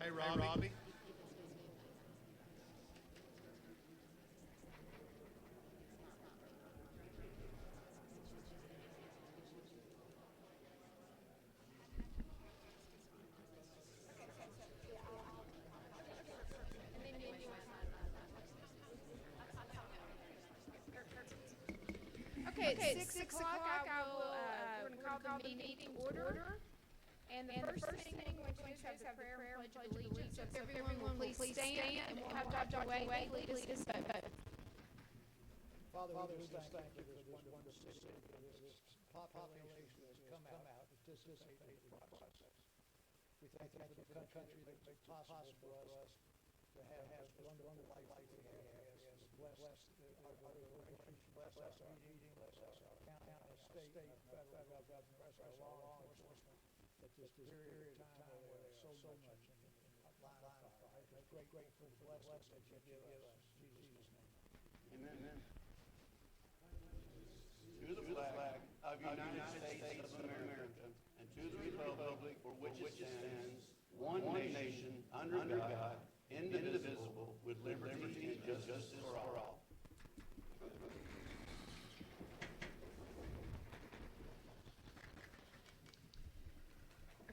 Hey, Robbie. Okay, at 6 o'clock, we're going to call the meeting to order. And the first thing we're going to have the prayer and pledge of allegiance. So if everyone will please stand, and we'll have Dr. Wade lead us in vote. Father, we just thank you for this wonderful city, for this population that's come out to participate in the process. We thank you for the country that makes it possible for us to have this wonderful life that we have. Bless our country, bless our meeting, bless our county, state, federal government, bless our law enforcement. At this period of time where there's so much in line of fire, I'm just grateful for the blessings that you give us. In Jesus' name. Amen. To the flag of the United States of America and to the republic for which it stands, one nation, under God, indivisible, with liberty and justice for all.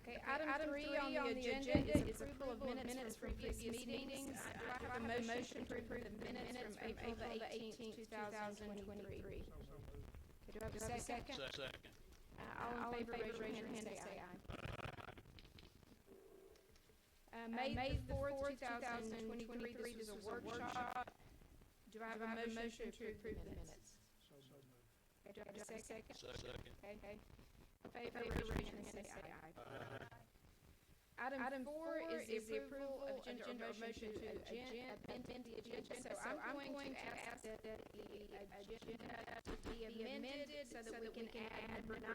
Okay, item 3 on the agenda is approval of minutes from previous meetings. Do I have a motion to approve the minutes from April the 18th, 2023? Okay, do I have a second? Second. All in favor, raise your hand and say aye. May 4th, 2023, this is a workshop. Do I have a motion to approve the minutes? Okay, do I have a second? Second. Okay. In favor, raise your hand and say aye. Item 4 is the approval of agenda motion to amend the agenda. So I'm going to ask that the agenda be amended so that we can add number 9,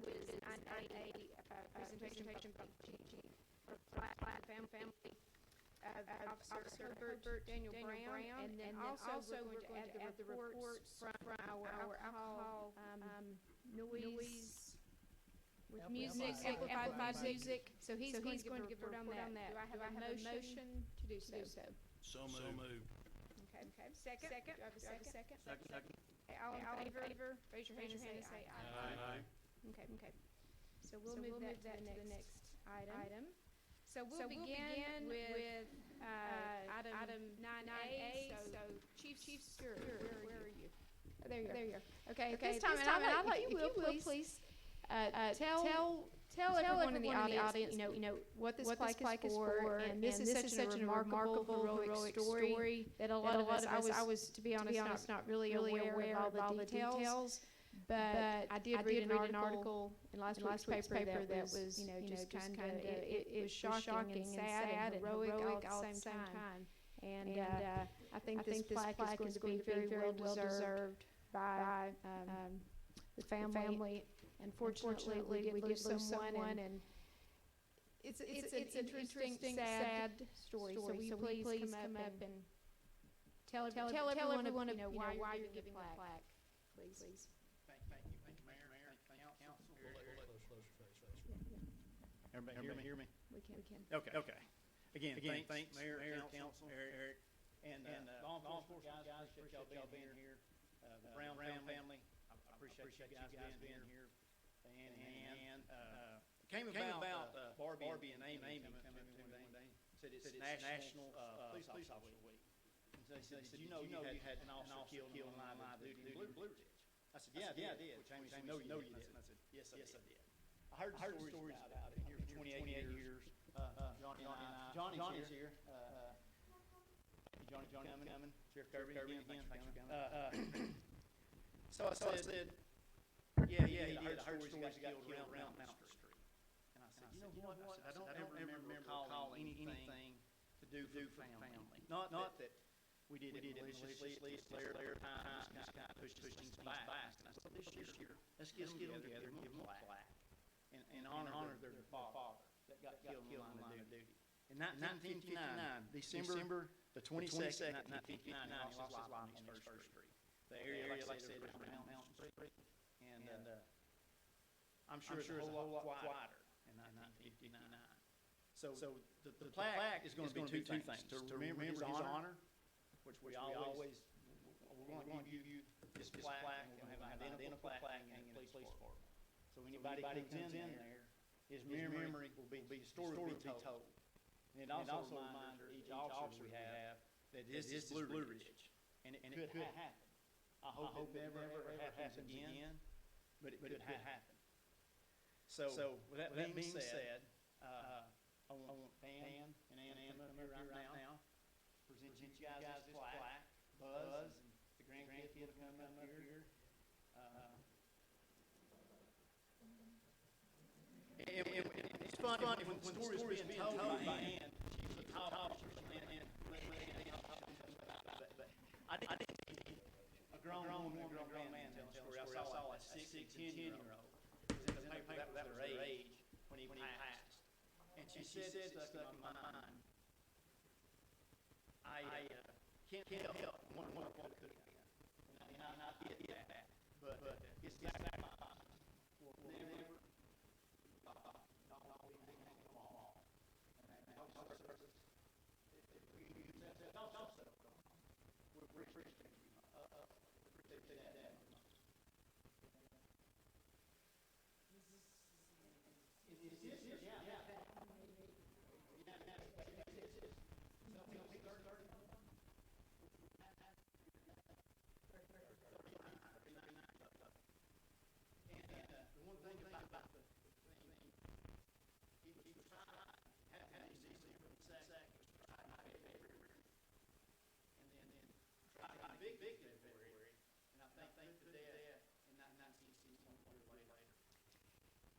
which is a presentation by Flat Family Officer Herbert Daniel Brown, and then also we're going to add the reports from our alcohol noise with music, amplified music. So he's going to give a report on that. Do I have a motion to do so? So moved. Okay. Second? Do I have a second? Second. Okay, all in favor, raise your hand and say aye. Aye. Okay. So we'll move that to the next item. So we'll begin with item 9A. So Chief Stewart, where are you? Oh, there you are. Okay, at this time, and I'd like you will please tell everyone in the audience, you know what this plaque is for, and this is such a remarkable, heroic story that a lot of us, I was to be honest, not really aware of all the details. But I did read an article in last week's paper that was, just kind of, it was shocking and sad and heroic all at the same time. And I think this plaque is going to be very well deserved by the family. And fortunately, we did lose someone, and it's an interesting, sad story. So will you please come up and tell everyone why you're giving the plaque, please. Thank you, Mayor. Thank Council. Everybody hear me? We can. Okay. Again, thanks, Mayor, Council, Eric, and law enforcement guys, appreciate y'all being here. The Brown family, I appreciate you guys being here. And it came about Barbie and Amy coming to me one day. Said it's National Police Officer Week. And they said, did you know you had an officer killed in line of duty in Blue Ridge? I said, yeah, I did. Which Amy said, no, you didn't. I said, yes, I did. I heard the stories about it. Been here for 28 years. Johnny's here. Johnny coming. Sheriff Kirby again. Thanks for coming. So I said, yeah, I heard stories got killed around Mount Street. And I said, you know what? I don't ever remember calling anything to do for family. Not that we did it maliciously, there times just kind of push things back. And I said, this year, let's get them together and give them a plaque and honor their father that got killed in the line of duty. In 1959, December the 22nd, 1959, he lost his life on East First Street. The area, like I said, is around Mountain Street. And I'm sure it's a whole lot quieter in 1959. So the plaque is gonna be two things, to remember his honor, which we always, we're gonna give you this plaque, and we're gonna have an identical plaque hanging in the police department. So anybody comes in there, his memory will be, the story will be told. And it also reminds each officer we have that this is Blue Ridge, and it could happen. I hope it never ever happens again, but it could happen. So with that being said, I want Pam and Ann to come up here right now, present you guys this plaque, Buzz and the grandkids will come up here. And it's funny when the story's being told by Ann, she was a top officer, and but I didn't see a grown woman, a grown man telling the story. I saw a 10-year-old. It was in the paper, that was their age when he passed. And she said, stuck in my mind, I can't help one what could have been. And I get that, but it's back in my mind. We'll never stop, not we hang on the wall. And also, we appreciate you. Appreciate that. Big February, and I think the death in 1961 later.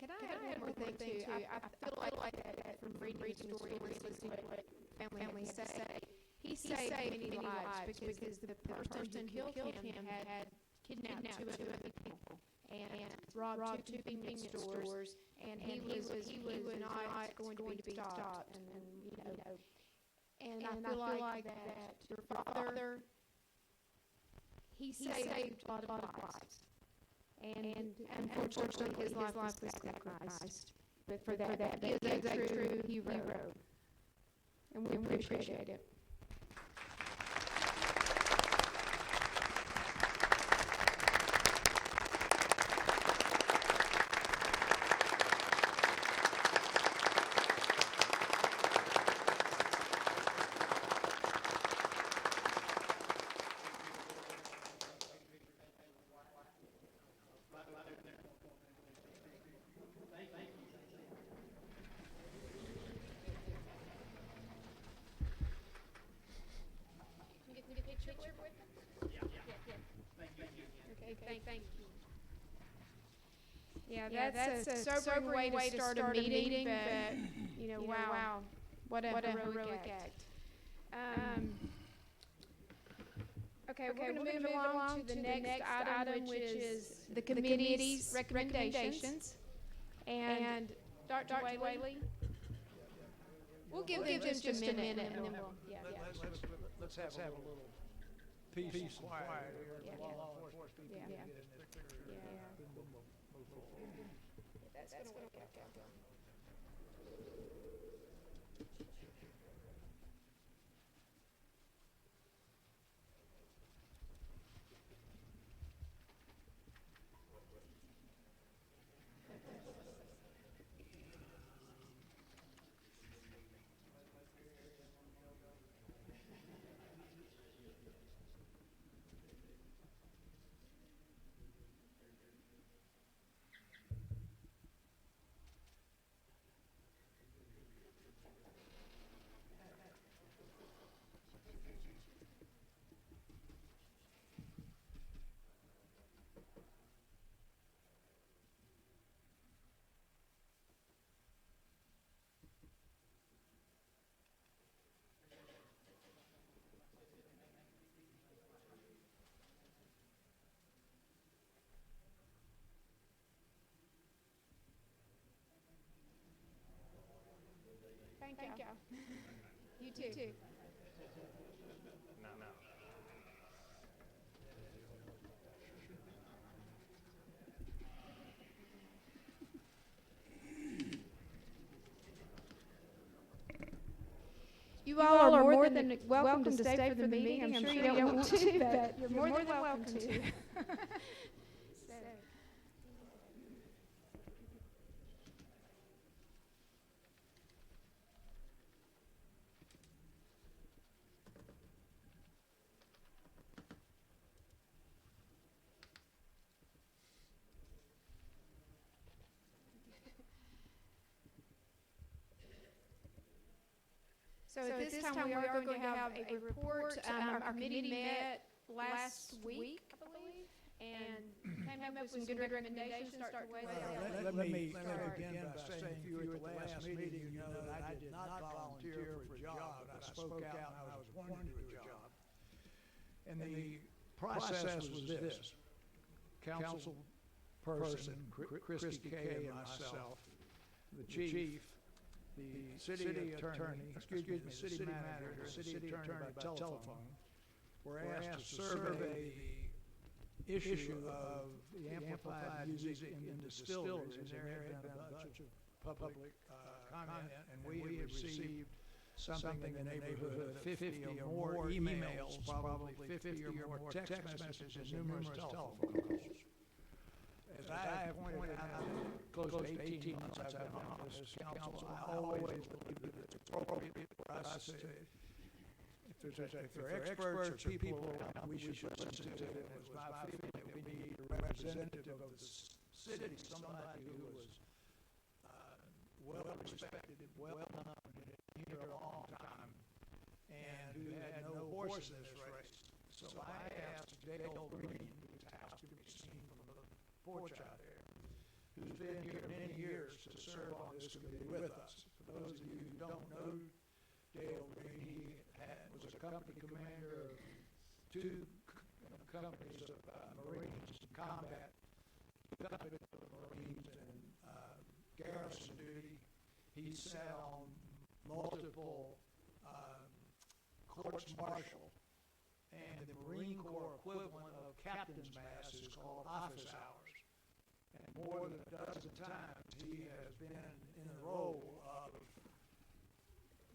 Can I add one more thing too? I feel like that from reading stories and listening to what family had to say, he saved many lives because the person who killed him had kidnapped two other people and robbed two convenience stores, and he was not going to be stopped. And I feel like that your father, he saved a lot of lives. And unfortunately, his life was sacrificed. But for that, he is a true hero. And we appreciate it. Thank you. Yeah, that's a sobering way to start a meeting, but, wow, what a heroic act. Okay, we're going to move along to the next item, which is the committee's recommendations. And Dr. Whaley, we'll give them just a minute, and then we'll, Let's have a little peace and quiet here. Yeah. Law enforcement people Yeah. get in this picture. Yeah. Then we'll move forward. That's going to work out. Thank you. You too. No. You all are more than welcome to stay for the meeting. I'm sure you don't want to, but you're more than welcome to. So at this time, we are going to have a report. Our committee met last week, I believe, and came up with some good recommendations. Start to weigh that. Let me begin by saying, if you were at the last meeting, you know that I did not volunteer for a job. I spoke out and I was wanting to do a job. And the process was this. Council person, Christy Kay and myself, the chief, the city attorney, the city manager, the city attorney by telephone, were asked to survey the issue of the amplified music in the distilleries, and there had been a bunch of public comment, and we had received something in the neighborhood of 50 or more emails, probably 50 or more text messages, and numerous telephone calls. As I have pointed out, close to 18 months I've been on this council, I always believe that it's appropriate for us to, if there are experts or people around, we should listen to it. It was my feeling that we need a representative of the city, somebody who was well respected, well known, had been here a long time, and who had no horse in this race. So I asked Dale Green, whose house can be seen from the porch out there, who's been here many years to serve on this committee with us. For those of you who don't know Dale Green, he was a company commander of two companies of Marines combat, company of Marines and garrison duty. He sat on multiple courts martial, and the Marine Corps equivalent of captain's mass is called office hours. And more than a dozen times he has been in the role of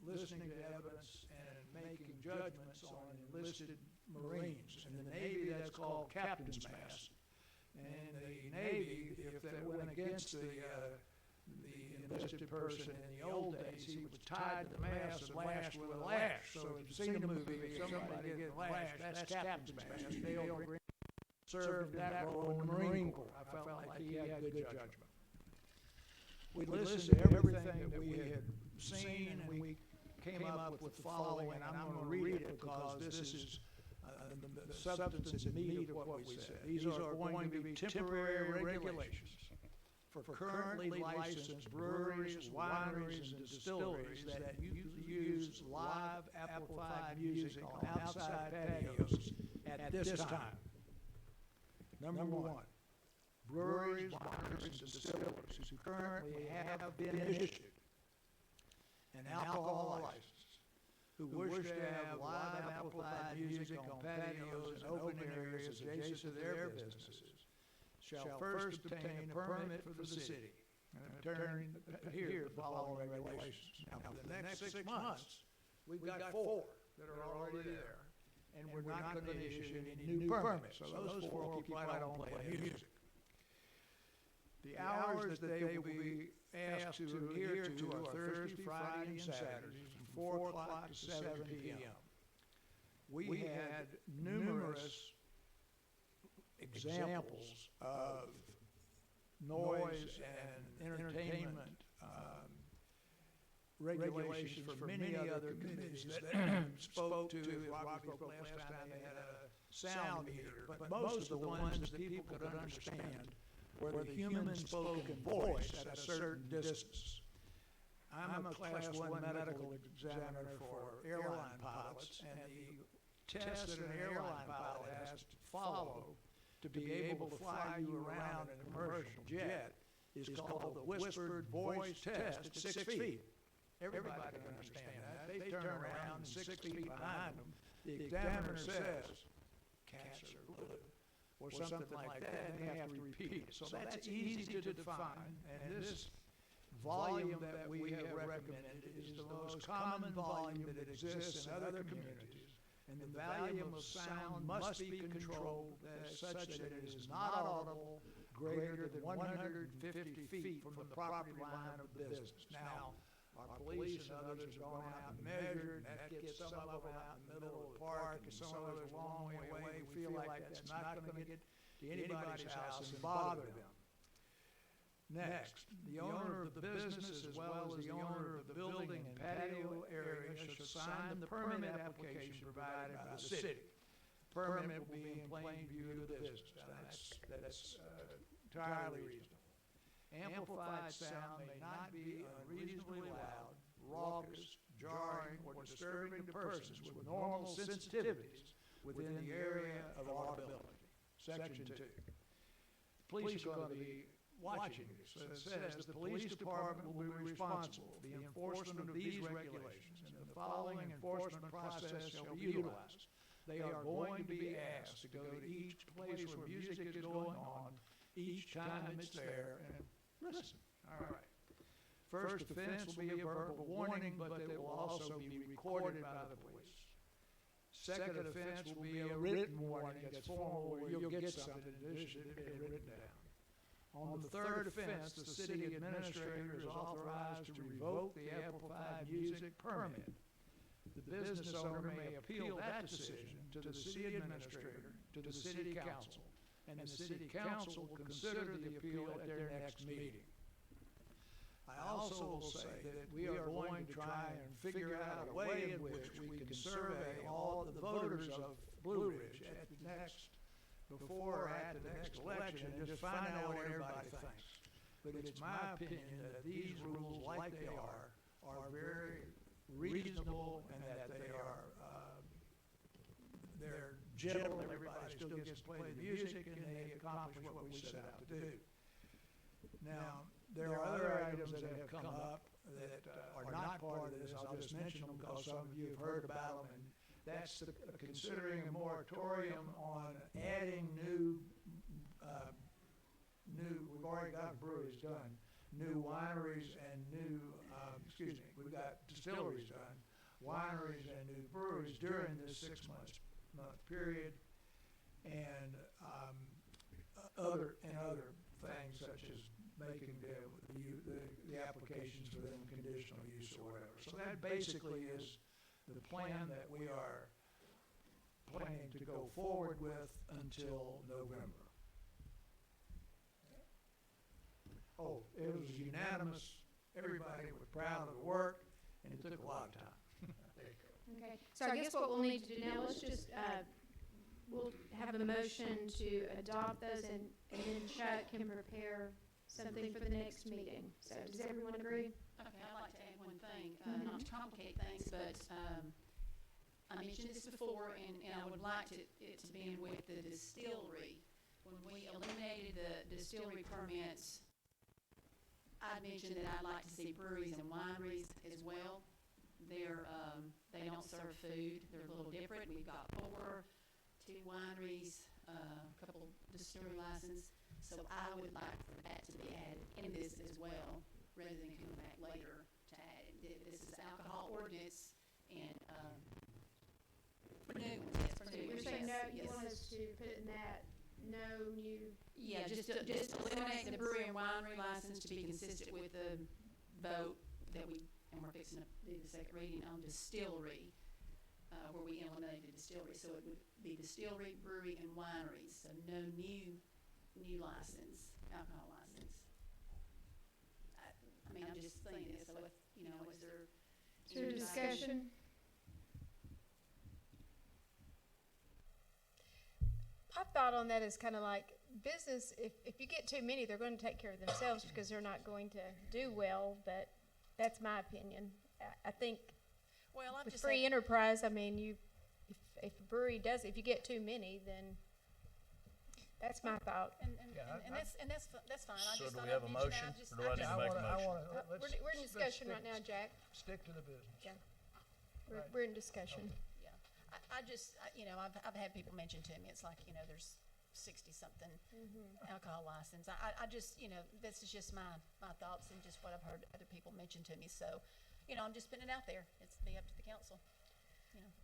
listening to evidence and making judgments on enlisted Marines. In the Navy, that's called captain's mass. And in the Navy, if that went against the enlisted person in the old days, he was tied to the mast and lashed with a lash. So if you've seen a movie of somebody getting lashed, that's captain's mass. Dale Green served that role in the Marine Corps. I felt like he had good judgment. We listened to everything that we had seen, and we came up with the following, and I'm going to read it because this is the substance and meat of what we said. These are going to be temporary regulations for currently licensed breweries, wineries, and distilleries that use live amplified music on outside patios at this time. Number one, breweries, wineries, and distilleries who currently have been issued an alcohol license, who wish to have live amplified music on patios and open areas adjacent to their businesses, shall first obtain a permit for the city and turn here the following regulations. Now, for the next 6 months, we've got 4 that are already there, and we're not going to issue any new permits. So those 4 will keep right on playing music. The hours that they will be asked to adhere to are Thursday, Friday, and Saturdays from 4 o'clock to 7 p.m. We had numerous examples of noise and entertainment regulations for many other committees that spoke to, as Robbie spoke last time, they had a sound meter. But most of the ones that people could understand were the human spoken voice at a certain distance. I'm a Class 1 medical examiner for airline pilots, and the test that an airline pilot has to follow to be able to fly you around in a commercial jet is called the whispered voice test at 6 feet. Everybody can understand that. They turn around and 6 feet behind them, the examiner says, cats are blue, or something like that, and they have to repeat it. So that's easy to define, and this volume that we have recommended is the most common volume that exists in other communities, and the volume of sound must be controlled as such that it is not audible greater than 150 feet from the property line of the business. Now, our police and others have gone out and measured, and that gets some of them out in the middle of the park, and some of those a long way away. We feel like that's not gonna get to anybody's house and bother them. Next, the owner of the business as well as the owner of the building and patio area should sign the permit application provided by the city. The permit will be in plain view of the business. Now, that's entirely reasonable. Amplified sound may not be unreasonably loud, raucous, jarring, or disturbing to persons with normal sensitivities within the area of audibility. Section 2. The police are going to be watching this. So it says the police department will be responsible for the enforcement of these regulations, and the following enforcement process shall be utilized. They are going to be asked to go to each place where music is going on each time it's there and listen. All right. First offense will be a verbal warning, but it will also be recorded by the police. Second offense will be a written warning that's formal, where you'll get something in addition to it written down. On the third offense, the city administrator is authorized to revoke the amplified music permit. The business owner may appeal that decision to the city administrator, to the city council, and the city council will consider the appeal at their next meeting. I also will say that we are going to try and figure out a way in which we can survey all of the voters of Blue Ridge at the next, before or at the next election, and just find out what everybody thinks. But it's my opinion that these rules, like they are very reasonable, and that they are, they're gentle. Everybody still gets to play the music, and they accomplish what we set out to do. Now, there are other items that have come up that are not part of this. I'll just mention them because some of you have heard about them, and that's considering a moratorium on adding we've already got breweries done, new wineries and we've got distilleries done, wineries and new breweries during this 6 month period, and other things such as making the applications for them conditional use or whatever. So that basically is the plan that we are planning to go forward with until November. Oh, it was unanimous. Everybody was proud of the work, and it took a lot of time. There you go. Okay, so I guess what we'll need to do now, let's just, we'll have a motion to adopt those, and then Chuck can prepare something for the next meeting. So does everyone agree? Okay, I'd like to add one thing, not to complicate things, but I mentioned this before, and I would like it to be in with the distillery. When we eliminated the distillery permits, I mentioned that I'd like to see breweries and wineries as well. They don't serve food. They're a little different. We've got 2 wineries, a couple distillery licenses. So I would like for that to be added in this as well, rather than coming back later to add it. This is alcohol ordinance and for new ones, yes, for new You're ones, saying no, yes, you yes. want us to put in that, no new, Yeah, just eliminate the brewery and winery license to be consistent with the vote that and we're fixing to do the second reading on distillery, where we eliminated distillery. So it would be distillery, brewery, and wineries. So no new license, alcohol license. I mean, I'm just saying this, so if, is there? is there discussion? I thought on that as kind of like business, if you get too many, they're going to take care of themselves because they're not going to do well, but that's my opinion. I think Well, I'm with just free saying, enterprise, I mean, if a brewery if you get too many, then that's my thought. and Yeah, that's fine. I So just do thought we have I'd a mention motion, it. or do I need to make a motion? We're in discussion right now, Jack. Stick to the business. Yeah. Right. We're in discussion. Yeah, I just, I've had people mention to me, it's like, there's 60-something alcohol license. I just, this is just my thoughts and just what I've heard other people mention to me. So, I'm just putting it out there. It's be up to the council.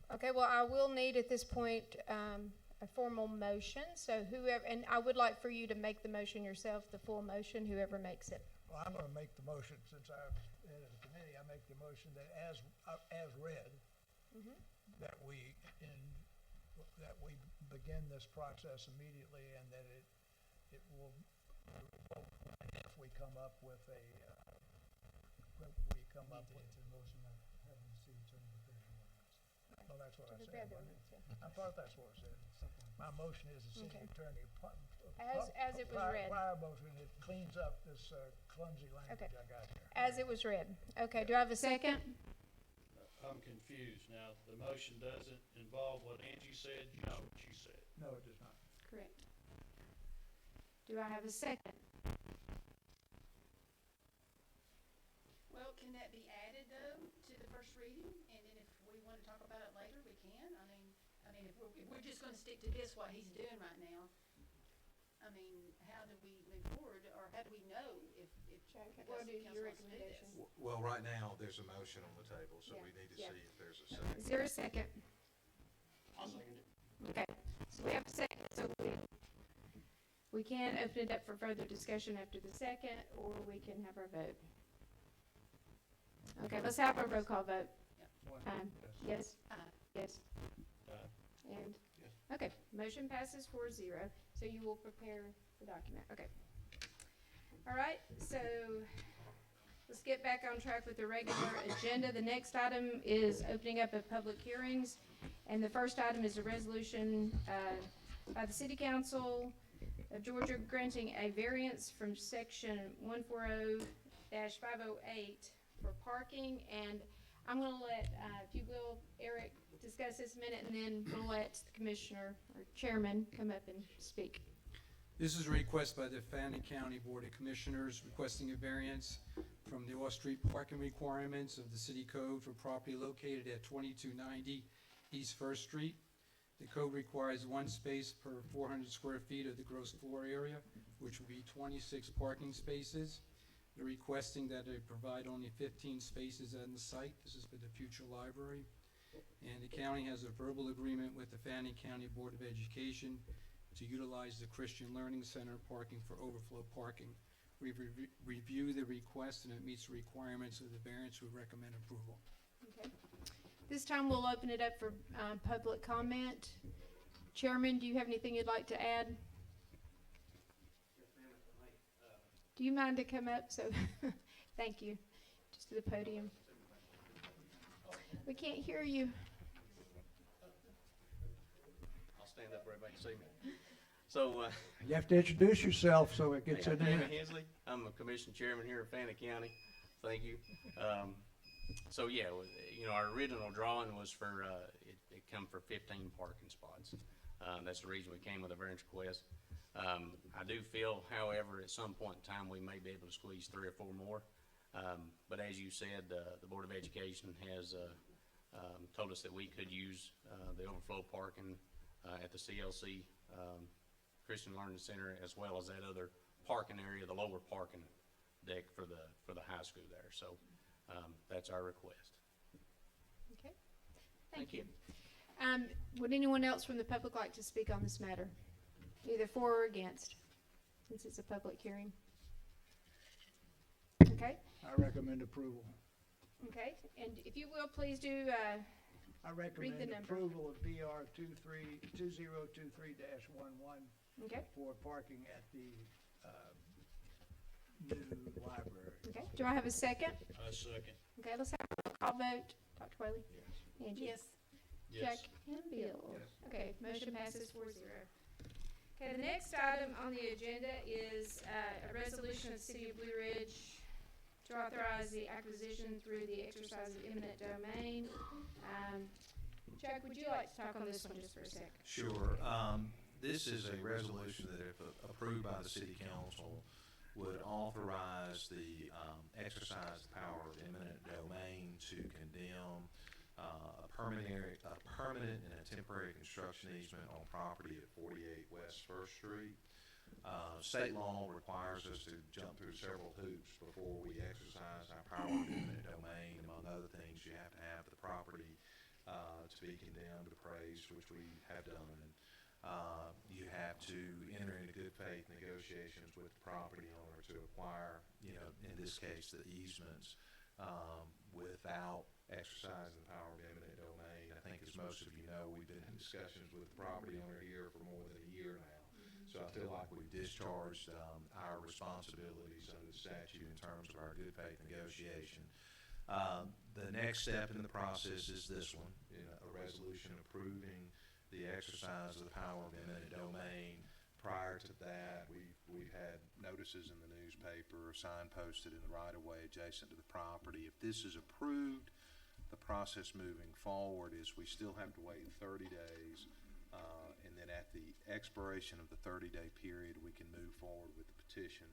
Okay, well, I will need at this point, a formal motion, so whoever, and I would like for you to make the motion yourself, the full motion, whoever makes it. Well, I'm gonna make the motion, since I've head of the committee, I make the motion that as read, that we begin this process immediately, and that it will, if we come up with a, motion of having the city attorney prepare the ordinance. Well, that's what I said. I thought that's what I said. My motion is the city attorney. As it was read. Prior motion, it cleans up this clumsy language Okay. I got here. As it was read. Okay, do I have a second? I'm confused now. The motion doesn't involve what Angie said, just what you said. No, it does not. Correct. Do I have a second? Well, can that be added though to the first reading? And then if we want to talk about it later, we can. I mean, if we're just going to stick to this, what he's doing right now. I mean, how do we move forward, or how do we know if what the is council your wants to do this? recommendation? Well, right now, there's a motion on the table, so Yeah. we need to Yeah. see if there's a second. Is there a second? I'll second it. Okay, so we have a second, so we can open it up for further discussion after the second, or we can have our vote. Okay, let's have a roll call vote. Yes? Yes? And, okay, motion passes 4-0, so you will prepare the document, okay. All right, so let's get back on track with the regular agenda. The next item is opening up of public hearings, and the first item is a resolution by the City Council of Georgia granting a variance from section 140-508 for parking, and I'm gonna let, if you will, Eric, discuss this a minute, and then we'll let the commissioner or chairman come up and speak. This is a request by the Fannin County Board of Commissioners requesting a variance from the off-street parking requirements of the city code for property located at 2290 East First Street. The code requires one space per 400 square feet of the gross floor area, which would be 26 parking spaces. They're requesting that they provide only 15 spaces on the site. This is for the future library. And the county has a verbal agreement with the Fannin County Board of Education to utilize the Christian Learning Center parking for overflow parking. We've reviewed the request, and it meets the requirements of the variance. We recommend approval. Okay. This time we'll open it up for public comment. Chairman, do you have anything you'd like to add? Do you mind to come up? So, thank you. Just to the podium. We can't hear you. I'll stand up where everybody can see me. So, You have to introduce yourself so it gets I'm in there. David Hensley. I'm a commission chairman here in Fannin County. Thank you. So yeah, our original drawing was for, it come for 15 parking spots. That's the reason we came with a variance request. I do feel, however, at some point in time, we may be able to squeeze 3 or 4 more. But as you said, the Board of Education has told us that we could use the overflow parking at the CLC Christian Learning Center, as well as that other parking area, the lower parking deck for the high school there. So that's our request. Okay. Thank you. Would anyone else from the public like to speak on this matter? Either for or against, since it's a public hearing. Okay, I recommend approval. okay, and if you will, please do, I recommend number. approval of BR 2023-11 okay, for parking at the new library. okay. Do I have a second? A second. Okay, let's have a roll call vote. Dr. Whaley? Angie? Yes. Jack and Bill? Okay, motion passes 4-0. Okay, the next item on the agenda is a resolution of the City of Blue Ridge to authorize the acquisition through the exercise of eminent domain. Chuck, would you like to talk on this one just for a second? Sure. This is a resolution that, if approved by the city council, would authorize the exercise power of eminent domain to condemn a permanent and a temporary construction easement on property at 48 West First Street. State law requires us to jump through several hoops before we exercise our power of eminent domain. Among other things, you have to have the property to be condemned, appraised, which we have done. You have to enter into good faith negotiations with the property owner to acquire, in this case, the easements without exercising the power of eminent domain. I think, as most of you know, we've been in discussions with the property owner here for more than a year now. So I feel like we've discharged our responsibilities under the statute in terms of our good faith negotiation. The next step in the process is this one, a resolution approving the exercise of the power of eminent domain. Prior to that, we've had notices in the newspaper, signposted in the right-of-way adjacent to the property. If this is approved, the process moving forward is we still have to wait 30 days, and then at the expiration of the 30-day period, we can move forward with the petition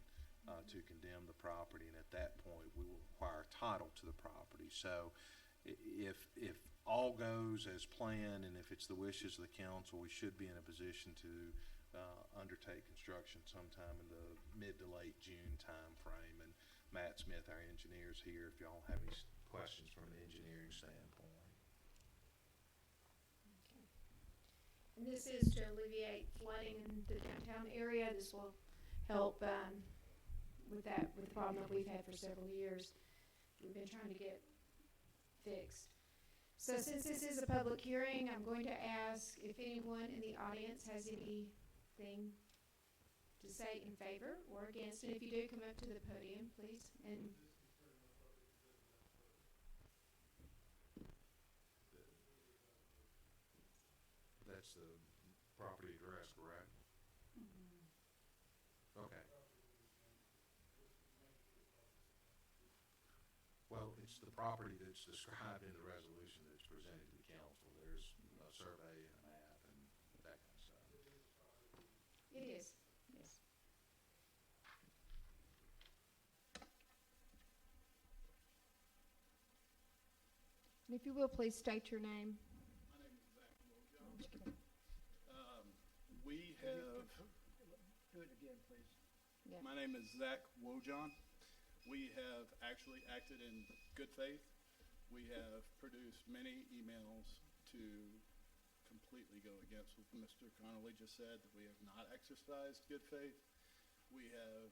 to condemn the property, and at that point, we will require title to the property. So if all goes as planned, and if it's the wishes of the council, we should be in a position to undertake construction sometime in the mid to late June time frame. And Matt Smith, our engineer, is here if y'all have any questions from an engineering standpoint. And this is to alleviate flooding in the downtown area. This will help with the problem that we've had for several years. We've been trying to get fixed. So since this is a public hearing, I'm going to ask if anyone in the audience has anything to say in favor or against. And if you do, come up to the podium, please. And that's the property address, correct? Okay. Well, it's the property that's described in the resolution that's presented to the council. There's a survey and a map and that kind of stuff. it is, yes. And if you will, please state your name. My name is Zach Wojon. We have, Do it again, please. Yeah. my name is Zach Wojon. We have actually acted in good faith. We have produced many emails to completely go against what Mr. Connolly just said, that we have not exercised good faith. We have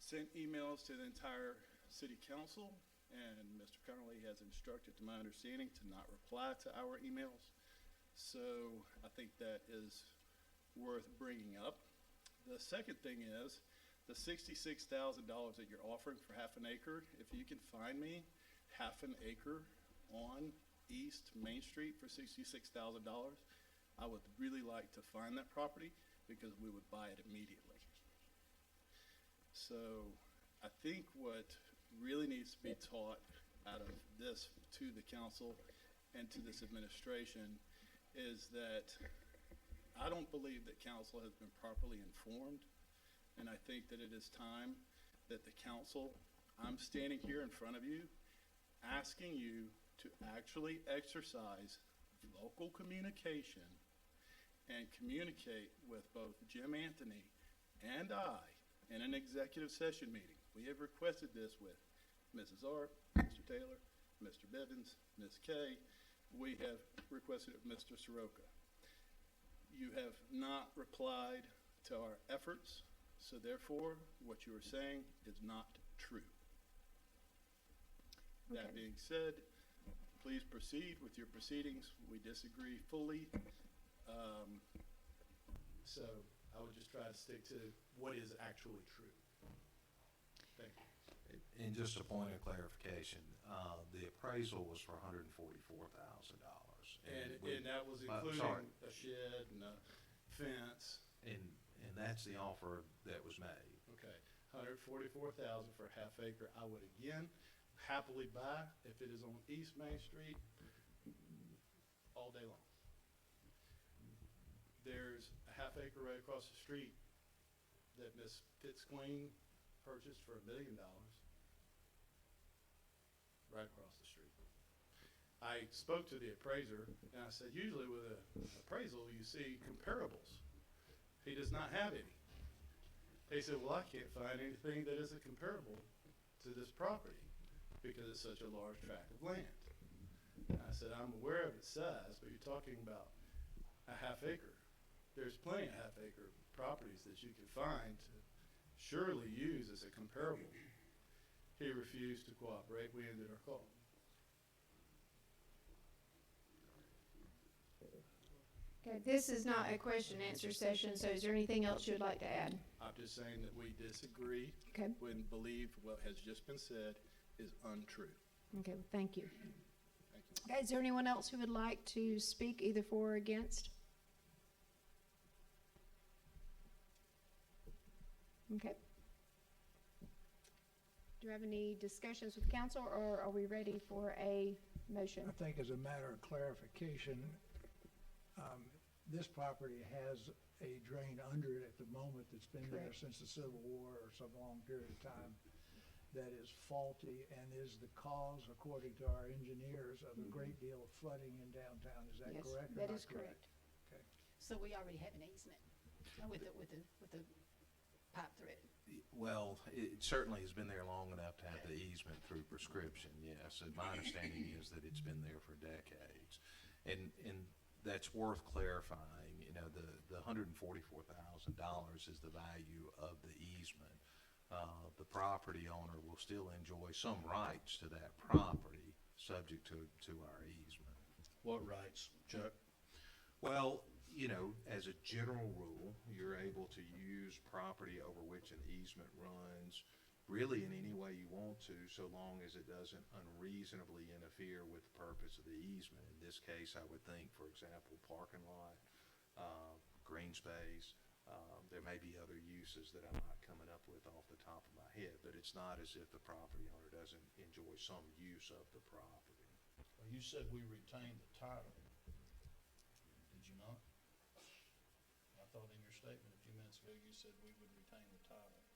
sent emails to the entire city council, and Mr. Connolly has instructed, to my understanding, to not reply to our emails. So I think that is worth bringing up. The second thing is the $66,000 that you're offering for half an acre. If you can find me half an acre on East Main Street for $66,000, I would really like to find that property because we would buy it immediately. So I think what really needs to be taught out of this to the council and to this administration is that I don't believe that council has been properly informed, and I think that it is time that the council, I'm standing here in front of you, asking you to actually exercise local communication and communicate with both Jim Anthony and I in an executive session meeting. We have requested this with Mrs. Arp, Mr. Taylor, Mr. Bivens, Ms. Kay. We have requested it with Mr. Soroka. You have not replied to our efforts, so therefore, what you are saying is not true. That Okay. being said, please proceed with your proceedings. We disagree fully. So I would just try to stick to what is actually true. Thank you. And just a point of clarification, the appraisal was for $144,000. And that was sorry. including a shed and a fence. And that's the offer that was made. Okay, $144,000 for a half acre. I would again happily buy if it is on East Main Street all day long. There's a half acre right across the street that Miss Fitzqueen purchased for $1 million. Right across the street. I spoke to the appraiser, and I said, usually with an appraisal, you see comparables. He does not have any. He said, well, I can't find anything that is a comparable to this property because it's such a large tract of land. And I said, I'm aware of its size, but you're talking about a half acre. There's plenty of half acre properties that you can find to surely use as a comparable. He refused to cooperate. We ended our call. Okay, this is not a question and answer session, so is there anything else you'd like to add? I'm just saying that we disagree Okay. and believe what has just been said is untrue. Okay, well, thank you. Thank you. Okay, is there anyone else who would like to speak either for or against? Okay. Do you have any discussions with council, or are we ready for a motion? I think as a matter of clarification, this property has a drain under it at the moment that's been there Correct. since the Civil War or some long period of time that is faulty and is the cause, according to our engineers, of a great deal of flooding in downtown. Is that Yes, correct or that not is correct. Okay. So we already have an easement with the pipe thread. Well, it certainly has been there long enough to have the easement through prescription, yes. And my understanding is that it's been there for decades. And that's worth clarifying. You know, the $144,000 is the value of the easement. The property owner will still enjoy some rights to that property, subject to our easement. What rights, Chuck? Well, you know, as a general rule, you're able to use property over which an easement runs really in any way you want to, so long as it doesn't unreasonably interfere with the purpose of the easement. In this case, I would think, for example, parking lot, green space. There may be other uses that I'm not coming up with off the top of my head, but it's not as if the property owner doesn't enjoy some use of the property. Well, you said we retained the title. Did you not? I thought in your statement a few minutes ago you said we would retain the title.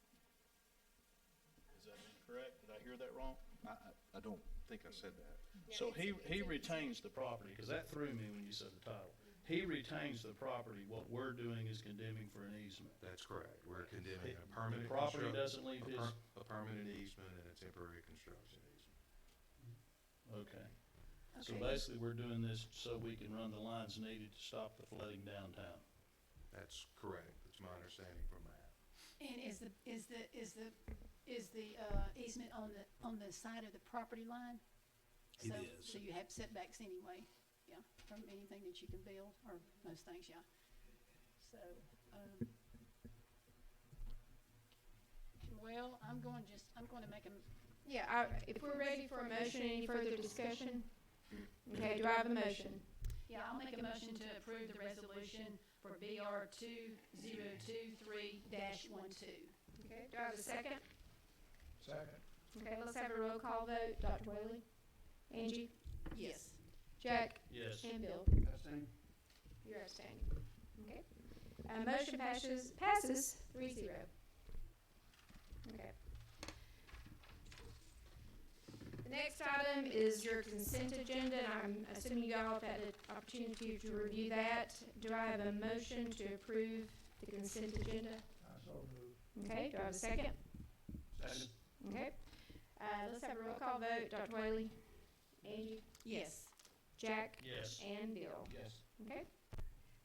Is that incorrect? Did I hear that wrong? I don't think I said that. So he retains the property, because that threw me when you said the title. He retains the property. What we're doing is condemning for an easement. That's correct. We're condemning a permanent The property construct- doesn't leave his, a permanent easement and a temporary construction easement. okay. So Okay. basically, we're doing this so we can run the lines needed to stop the flooding downtown. That's correct. That's my understanding from that. And is the easement on the side of the property line? It So- is. So you have setbacks anyway, yeah, from anything that you can build, or most things, yeah. So, well, I'm going to make a, Yeah, if we're ready for a motion, any further discussion? Okay, do I have a motion? yeah, I'll make a motion to approve the resolution for BR 2023-12. Okay, do I have a second? Second. Okay, let's have a roll call vote. Dr. Whaley? Angie? Yes. Jack? Yes. And Bill? You're abstaining. Okay. Motion passes 3-0. Okay. The next item is your consent agenda, and I'm assuming you all have had an opportunity to review that. Do I have a motion to approve the consent agenda? I so move. Okay, do I have a second? Second. Okay. Let's have a roll call vote. Dr. Whaley? Angie? Yes. Jack? Yes. And Bill? Yes. Okay.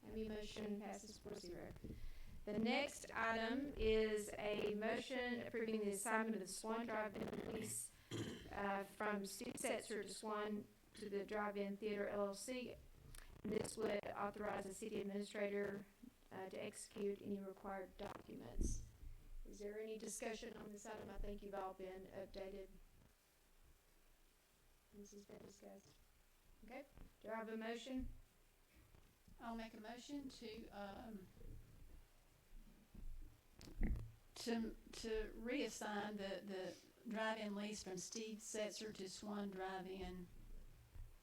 And the motion passes 4-0. The next item is a motion approving the assignment of the Swan Drive-In lease from Steve Setzer to Swan to the Drive-In Theater LLC. This would authorize the city administrator to execute any required documents. Is there any discussion on this item? I think you've all been updated. This has been discussed. Okay, do I have a motion? I'll make a motion to reassign the drive-in lease from Steve Setzer to Swan Drive-In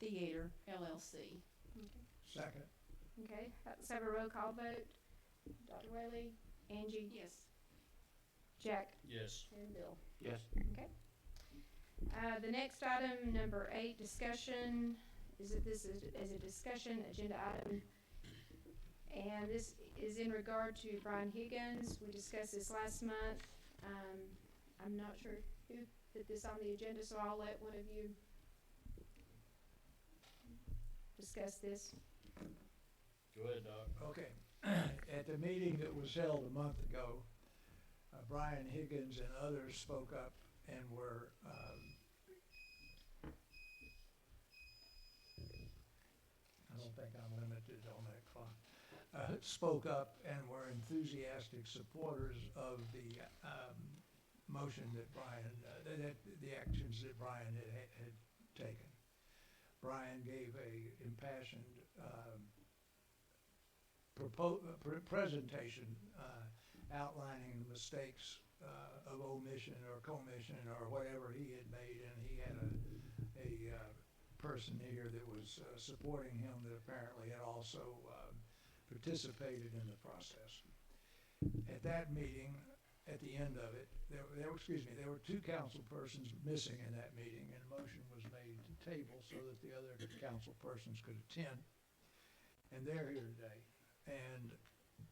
Theater LLC. Second. Okay, let's have a roll call vote. Dr. Whaley, Angie, Yes. Jack, Yes. and Bill. Yes. Okay. The next item, number 8, discussion is that this is a discussion agenda item. And this is in regard to Brian Higgins. We discussed this last month. I'm not sure who put this on the agenda, so I'll let one of you discuss this. Go ahead, Doc. Okay, at the meeting that was held a month ago, Brian Higgins and others spoke up and were, I don't think I'm limited on that clock, spoke up and were enthusiastic supporters of the motion that Brian, the actions that Brian had taken. Brian gave a impassioned presentation outlining the mistakes of omission or commission or whatever he had made, and he had a person here that was supporting him that apparently had also participated in the process. At that meeting, at the end of it, there were two council persons missing in that meeting, and a motion was made to table so that the other council persons could attend. And they're here today. And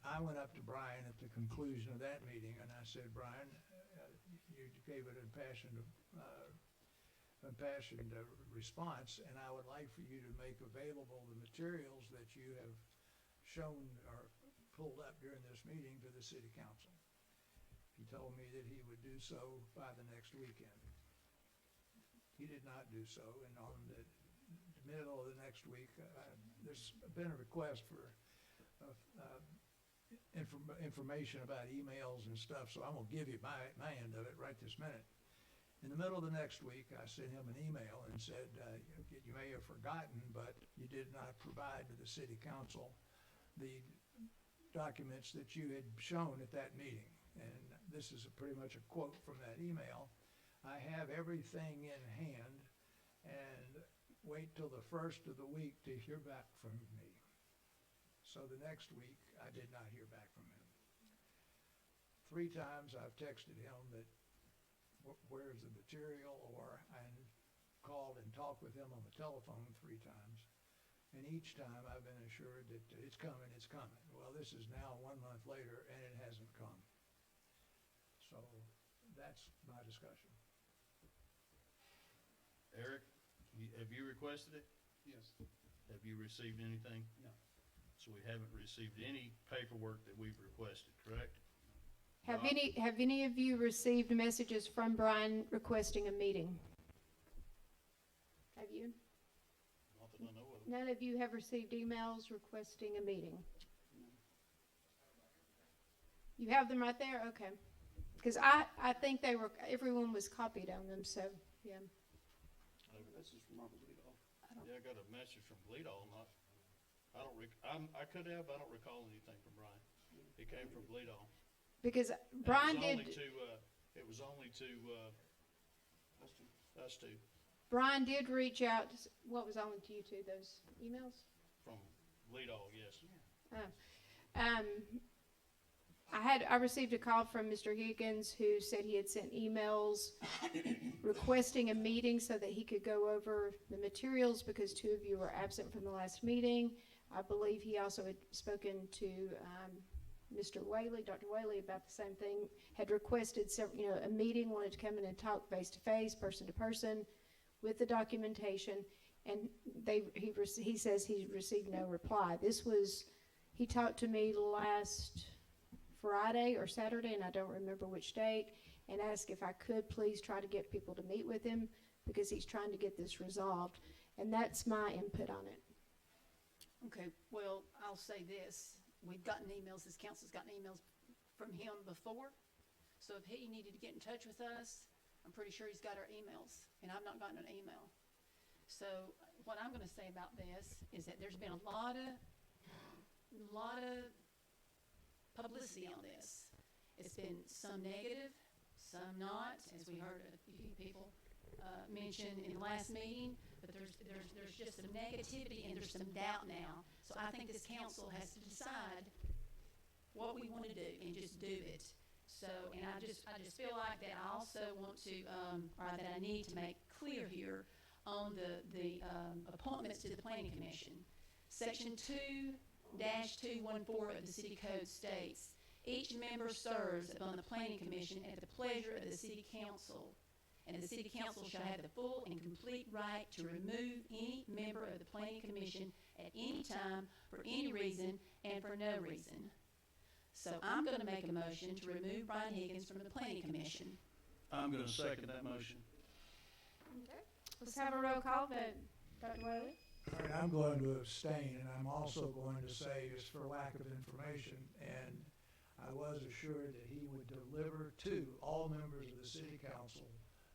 I went up to Brian at the conclusion of that meeting, and I said, Brian, you gave an impassioned response, and I would like for you to make available the materials that you have shown or pulled up during this meeting to the city council. He told me that he would do so by the next weekend. He did not do so, and on the middle of the next week, there's been a request for information about emails and stuff, so I'm gonna give you my end of it right this minute. In the middle of the next week, I sent him an email and said, you may have forgotten, but you did not provide to the city council the documents that you had shown at that meeting. And this is pretty much a quote from that email. I have everything in hand and wait till the first of the week to hear back from me. So the next week, I did not hear back from him. 3 times I've texted him that where's the material, or I called and talked with him on the telephone 3 times. And each time I've been assured that it's coming, it's coming. Well, this is now 1 month later and it hasn't come. So that's my discussion. Eric, have you requested it? Yes. Have you received anything? No. So we haven't received any paperwork that we've requested, correct? Have any of you received messages from Brian requesting a meeting? Have you? Not that I know of. None of you have received emails requesting a meeting? You have them right there? Okay. Because I think everyone was copied on them, so, yeah. This is from Robert Leadoff. Yeah, I got a message from Bleedall, I could have, I don't recall anything from Brian. It came from Bleedall. Because Brian did, It was only to us two, Brian did reach out, what was only to you two, those emails? from Bleedall, yes. I received a call from Mr. Higgins who said he had sent emails requesting a meeting so that he could go over the materials because 2 of you were absent from the last meeting. I believe he also had spoken to Mr. Whaley, Dr. Whaley, about the same thing, had requested a meeting, wanted to come in and talk face to face, person to person with the documentation, and he says he received no reply. He talked to me last Friday or Saturday, and I don't remember which date, and asked if I could please try to get people to meet with him because he's trying to get this resolved, and that's my input on it. Okay, well, I'll say this. We've gotten emails, this council's gotten emails from him before. So if he needed to get in touch with us, I'm pretty sure he's got our emails, and I've not gotten an email. So what I'm gonna say about this is that there's been a lot of publicity on this. It's been some negative, some not, as we heard a few people mention in the last meeting, but there's just some negativity and there's some doubt now. So I think this council has to decide what we want to do and just do it. So, and I just feel like that I also want to, or that I need to make clear here, on the appointments to the planning commission. Section 2-214 of the city code states, each member serves upon the planning commission at the pleasure of the city council, and the city council shall have the full and complete right to remove any member of the planning commission at any time, for any reason, and for no reason. So I'm going to make a motion to remove Brian Higgins from the planning commission. I'm gonna second that motion. Okay. Let's have a roll call vote. Dr. Wiley? All right, I'm going to abstain, and I'm also going to say it's for lack of information, and I was assured that he would deliver to all members of the city council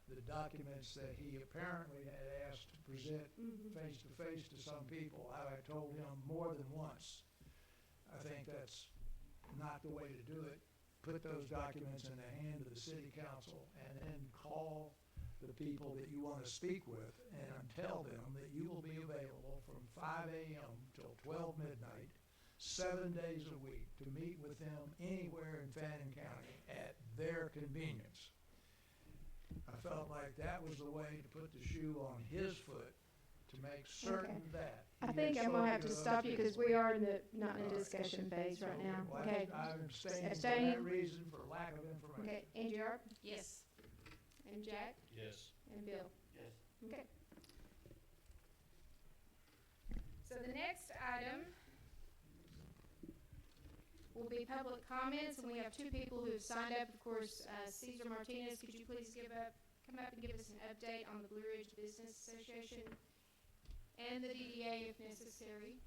the documents that he apparently had asked to present face-to-face to some people. I told him more than once, I think that's not the way to do it. Put those documents in the hand of the city council and then call the people that you want to speak with and tell them that you will be available from 5 a.m. till 12 midnight, 7 days a week, to meet with them anywhere in Fannin County at their convenience. I felt like that was the way to put the shoe on his foot, to make certain that. I think I'm gonna have to stop you because we are not in a discussion phase right now. Well, Okay. I'm abstaining for Abstaining. that reason, for lack of information. Okay, Angie Arp Yes. and Jack Yes. and Bill. Yes. Okay. So the next item will be public comments, and we have two people who have signed up. Of course, Cesar Martinez, could you please come up and give us an update on the Blue Ridge Business Association and the DDA if necessary?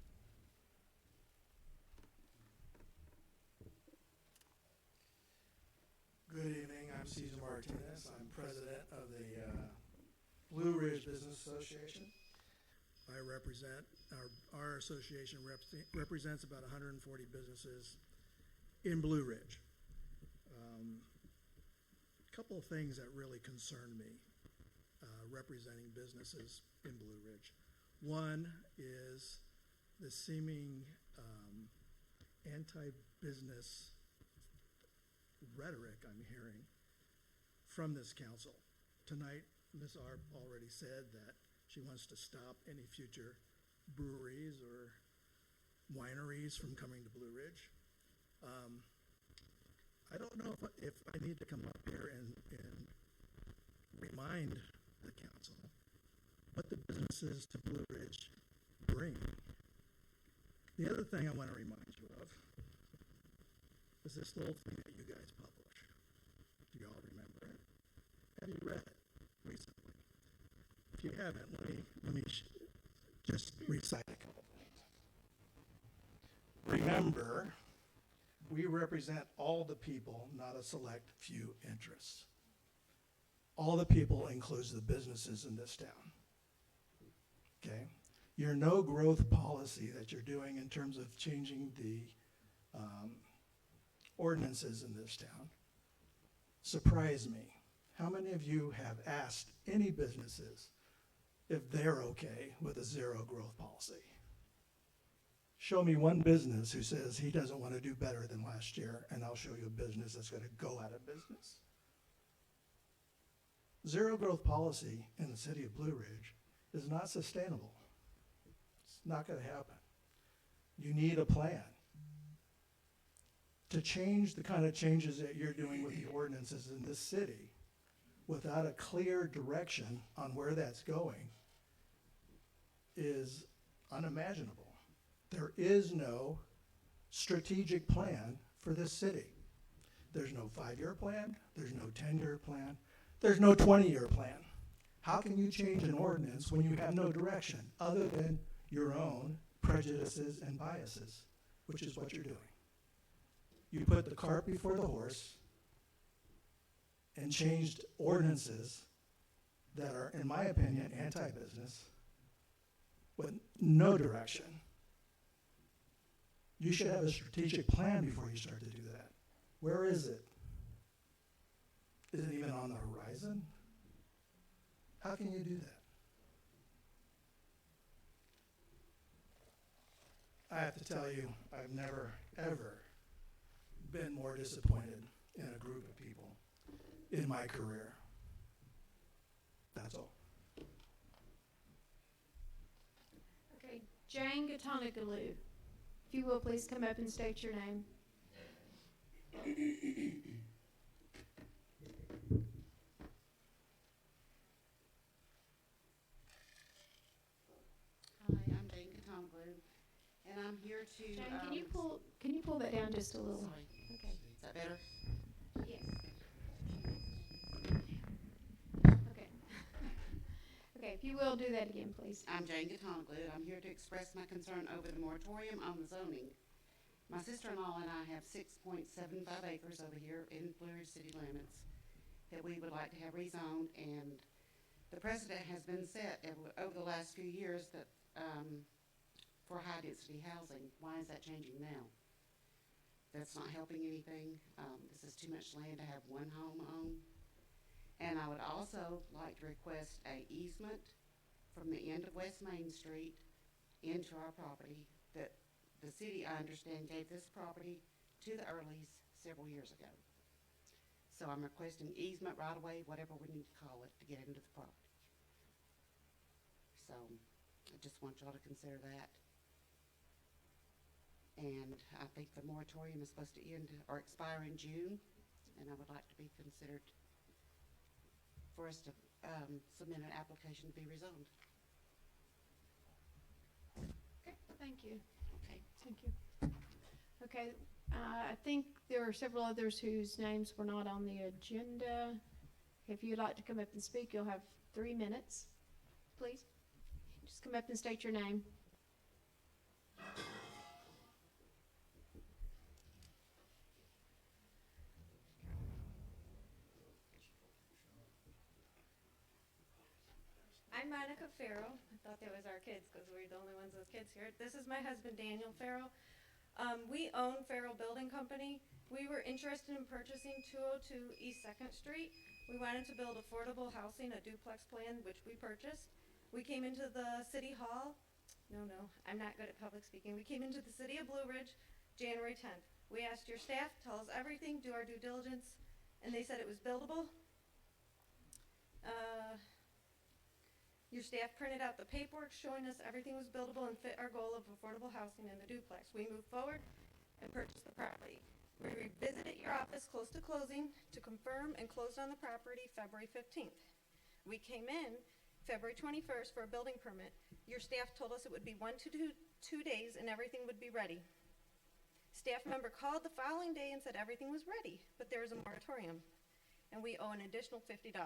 Good evening, I'm Cesar Martinez. I'm president of the Blue Ridge Business Association. I represent, our association represents about 140 businesses in Blue Ridge. A couple of things that really concern me representing businesses in Blue Ridge. One is the seeming anti-business rhetoric I'm hearing from this council. Tonight, Ms. Arp already said that she wants to stop any future breweries or wineries from coming to Blue Ridge. I don't know if I need to come up here and remind the council what the businesses to Blue Ridge bring. The other thing I want to remind you of is this little thing that you guys publish. Do you all remember it? Have you read it recently? If you haven't, let me just recite a couple things. Remember, we represent all the people, not a select few interests. All the people includes the businesses in this town. Okay? Your no growth policy that you're doing in terms of changing the ordinances in this town surprised me. How many of you have asked any businesses if they're okay with a zero growth policy? Show me one business who says he doesn't want to do better than last year, and I'll show you a business that's going to go out of business. Zero growth policy in the city of Blue Ridge is not sustainable. It's not going to happen. You need a plan to change the kind of changes that you're doing with the ordinances in this city without a clear direction on where that's going is unimaginable. There is no strategic plan for this city. There's no 5-year plan, there's no 10-year plan, there's no 20-year plan. How can you change an ordinance when you have no direction other than your own prejudices and biases, which is what you're doing? You put the cart before the horse and changed ordinances that are, in my opinion, anti-business with no direction. You should have a strategic plan before you start to do that. Where is it? Is it even on the horizon? How can you do that? I have to tell you, I've never, ever been more disappointed in a group of people in my career. That's all. Jane Gatonagalu. If you will, please come up and state your name. Hi, I'm Jane Katonglou, and I'm here to. Jane, can you pull that down just a little? Sorry. Okay. Is that better? Yes. Okay. Okay, if you will, do that again, please. I'm Jane Katonglou, and I'm here to express my concern over the moratorium on the zoning. My sister-in-law and I have 6.75 acres over here in Blue Ridge city limits that we would like to have rezoned, and the precedent has been set over the last few years that for high-density housing. Why is that changing now? That's not helping anything. This is too much land to have one home on. And I would also like to request a easement from the end of West Main Street into our property that the city, I understand, gave this property to the Earlys several years ago. So I'm requesting easement, right away, whatever we need to call it, to get into the property. So I just want y'all to consider that. And I think the moratorium is supposed to end or expire in June, and I would like to be considered for us to submit an application to be rezoned. Okay, thank you. Okay. Thank you. Okay, I think there are several others whose names were not on the agenda. If you'd like to come up and speak, you'll have 3 minutes, please. Just come up and state your name. I'm Monica Farrell. I thought that was our kids because we're the only ones with kids here. This is my husband, Daniel Farrell. We own Farrell Building Company. We were interested in purchasing 202 East 2nd Street. We wanted to build affordable housing, a duplex plan, which we purchased. We came into the City Hall. No, I'm not good at public speaking. We came into the City of Blue Ridge January 10th. We asked your staff, tell us everything, do our due diligence, and they said it was buildable. Your staff printed out the paperwork showing us everything was buildable and fit our goal of affordable housing in the duplex. We moved forward and purchased the property. We revisited your office close to closing to confirm and closed on the property February 15th. We came in February 21st for a building permit. Your staff told us it would be 1 to 2 days and everything would be ready. Staff member called the following day and said everything was ready, but there is a moratorium and we owe an additional $50.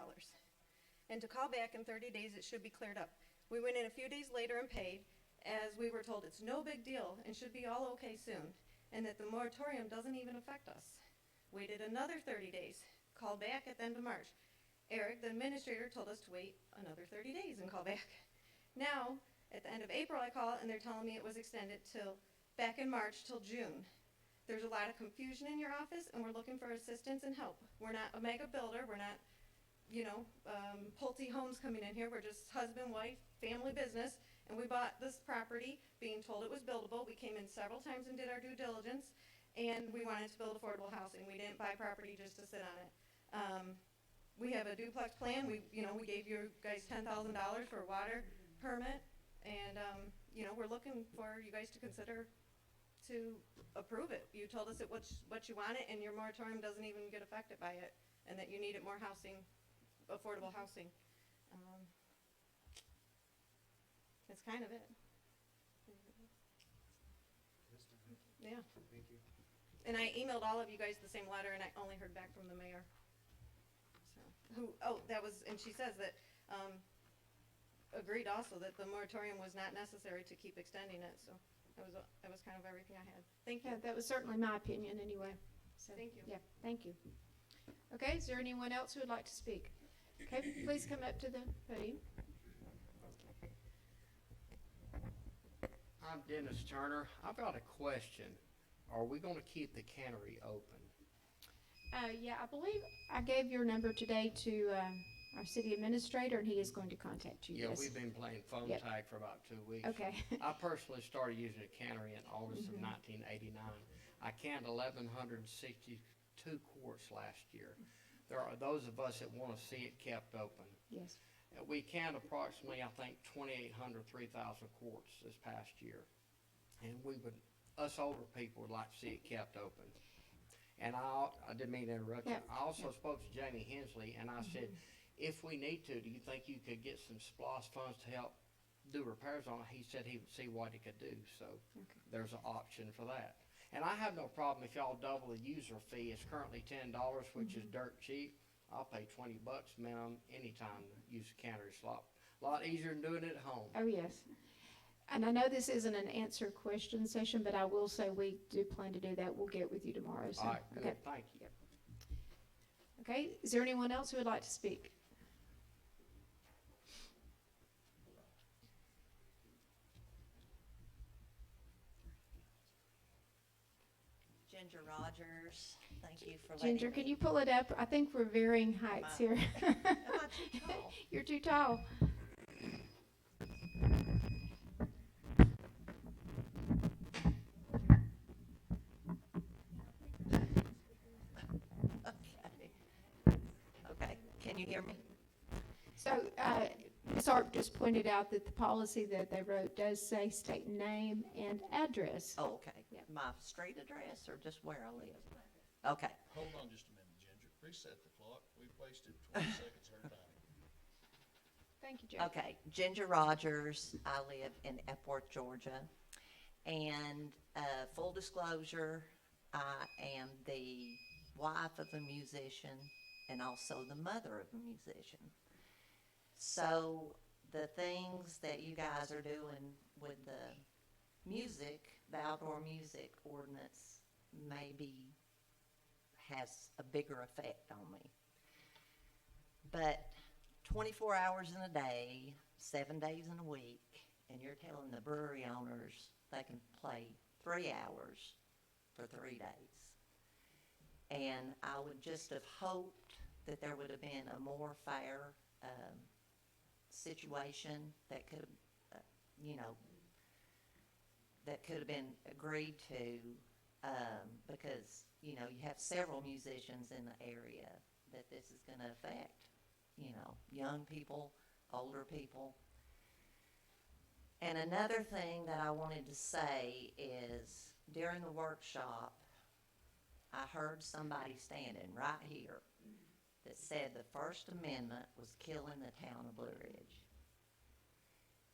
And to call back in 30 days, it should be cleared up. We went in a few days later and paid, as we were told it's no big deal and should be all okay soon, and that the moratorium doesn't even affect us. Waited another 30 days, called back at the end of March. Eric, the administrator, told us to wait another 30 days and call back. Now, at the end of April, I call and they're telling me it was extended till back in March till June. There's a lot of confusion in your office and we're looking for assistance and help. We're not a mega builder, we're not Pulte Homes coming in here. We're just husband, wife, family business, and we bought this property being told it was buildable. We came in several times and did our due diligence, and we wanted to build affordable housing. We didn't buy property just to sit on it. We have a duplex plan. We gave you guys $10,000 for a water permit, and we're looking for you guys to consider to approve it. You told us what you wanted, and your moratorium doesn't even get affected by it, and that you needed more housing. Affordable housing. That's kind of it. Yeah. Thank you. And I emailed all of you guys the same letter, and I only heard back from the mayor. And she says that, agreed also that the moratorium was not necessary to keep extending it, so that was kind of everything I had. Thank you. Yeah, that was certainly my opinion anyway. So, Thank you. Yeah, thank you. Okay, is there anyone else who would like to speak? Okay, please come up to the podium. I'm Dennis Turner. I've got a question. Are we going to keep the cannery open? Yeah, I believe I gave your number today to our city administrator, and he is going to contact you. Yeah, Yes. we've been playing phone Yep. tag for about 2 weeks. Okay. I personally started using a cannery in August of Mhm. 1989. I canned 1,162 quarts last year. There are those of us that want to see it kept open. Yes. We canned approximately, I think, 2,800, 3,000 quarts this past year. And us older people would like to see it kept open. And I didn't mean to interrupt you. Yeah. I also spoke to Jamie Hensley, and I said, if we need to, do you think you could get some SPOS funds to help do repairs on it? He said he would see what he could do, so there's an option for that. And I have no problem if y'all double the user fee. It's currently $10, which is dirt cheap. I'll pay $20 minimum anytime to use a cannery slot. A lot easier than doing it at home. Oh, yes. And I know this isn't an answer question session, but I will say we do plan to do that. We'll get with you tomorrow. So, All right, good, okay. thank you. Okay, is there anyone else who would like to speak? Ginger Rogers, thank you for letting Ginger, me. can you pull it up? I think we're varying heights here. Am I too tall? You're too tall. Okay, can you hear me? So, Ms. Arp just pointed out that the policy that they wrote does say state name and address. Oh, okay. My street address or just where I live? Okay. Hold on just a minute, Ginger. Reset the clock. We've wasted 20 seconds of her time. Thank you, Ginger. Okay, Ginger Rogers. I live in Epworth, Georgia. And full disclosure, I am the wife of a musician and also the mother of a musician. So the things that you guys are doing with the music, the outdoor music ordinance, maybe has a bigger effect on me. But 24 hours in a day, 7 days in a week, and you're telling the brewery owners they can play 3 hours for 3 days. And I would just have hoped that there would have been a more fair situation that could, that could have been agreed to, because, you have several musicians in the area that this is going to affect, young people, older people. And another thing that I wanted to say is during the workshop, I heard somebody standing right here that said the First Amendment was killing the town of Blue Ridge.